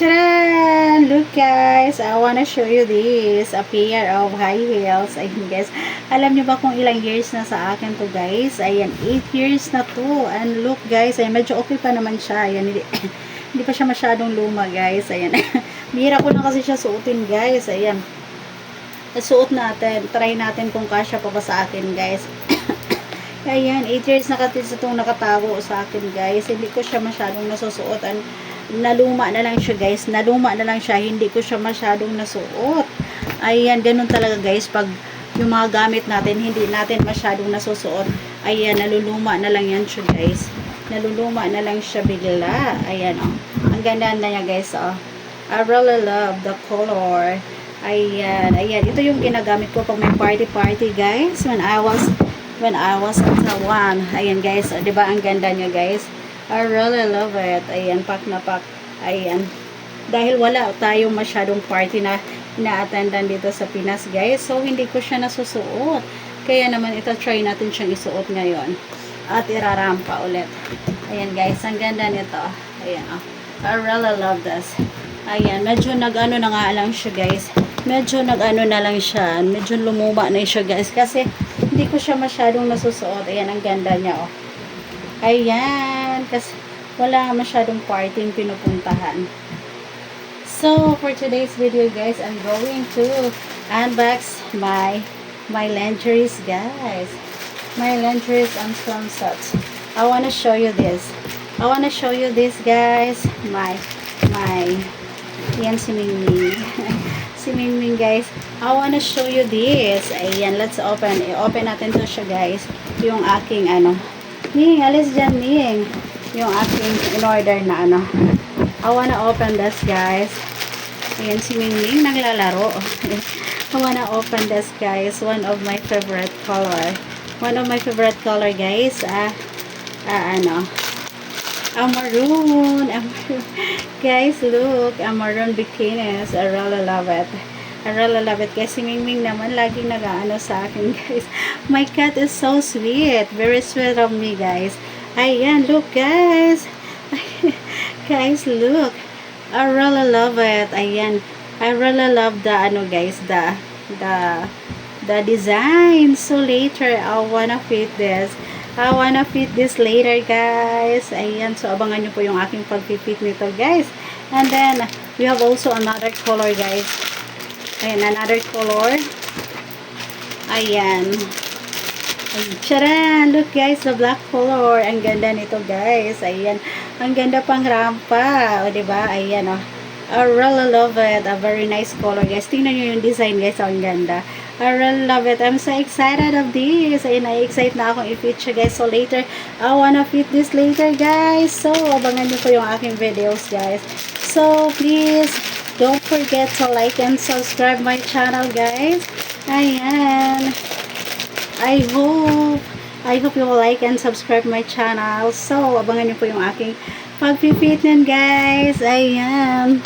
Tcharan! Look guys, I wanna show you this. A pair of high heels. Ayun guys. Alam nyo ba kung ilang years na sa akin to guys? Ayan, 8 years na to. And look guys, ayan, medyo okay pa naman siya. Ayan, hindi pa siya masyadong luma guys. Ayan. Bihira ko na kasi siya suotin guys. Ayan. Suot natin. Try natin kung kasya pa ba sa akin guys. Ayan, 8 years na kasi itong nakatago sa akin guys. Hindi ko siya masyadong nasusuotan. Naluma na lang siya guys, naluma na lang siya, hindi ko siya masyadong nasuot. Ayan, ganun talaga guys, pag yung mga gamit natin, hindi natin masyadong nasusuot, ayan, naluluma na lang yan siya guys, naluluma na lang siya bigla. Ayan oh, ang ganda na niya guys oh. I really love the color. Ayan, ayan, ito yung ginagamit ko pag may party guys, when I was at Taiwan. Ayan guys, oh, diba ang ganda niya guys. I really love it. Ayan, pak na pak. Ayan. Dahil wala tayong masyadong party na ina-attendan dito sa Pinas, guys. So, hindi ko siya nasusuot. Kaya naman, ito try natin siyang isuot ngayon. At irarampa ulit. Ayan, guys. Ang ganda nito. Ayan, oh. I really love this. Ayan, medyo nag-ano na nga lang siya, guys. Medyo nag-ano na lang siya. Medyo lumuma na siya, guys. Kasi, hindi ko siya masyadong nasusuot. Ayan, ang ganda niya, oh. Ayan, kasi wala masyadong parting pinupuntahan. So, for today's video guys, I'm going to unbox my lingeries guys. My lingeries and sets. I wanna show you this. Guys. Yan si Mingming. Si Mingming guys. I wanna show you this. Ayan, let's open. I-open natin to siya guys. Yung aking ano. Ning, alis dyan, Ning. Yung aking in-order na ano. I wanna open this, guys. Ayan, si Mingming naglalaro. I wanna open this, guys. One of my favorite color. Guys. Ano. A maroon. Guys, look. A maroon bikinis. I really love it. Guys, si Mingming naman laging nag-ano sa akin, guys. My cat is so sweet. Very sweet of me, guys. Ayan, look, guys. Guys, look. I really love it. Ayan. I really love the, ano, guys, the design. So, later, I wanna fit this. Later, guys. Ayan. So, abangan nyo po yung aking pag-fit nito, guys. And then, we have also another color, guys. Ayan, another color. Ayan. Charan! Look guys, the black color. Ang ganda nito guys. Ayan. Ang ganda pang rampa. O, diba? Ayan o. I really love it. A very nice color guys. Tingnan nyo yung design guys. Ang ganda. I really love it. I'm so excited of this. Ayan, na-excite na akong i-fit siya guys. So later, I wanna fit this later guys. So, abangan nyo po yung aking videos guys. So, please, don't forget to like and subscribe my channel, guys. Ayan. I hope you will like and subscribe my channel. So, abangan niyo po yung aking pag-fit nun, guys. Ayan.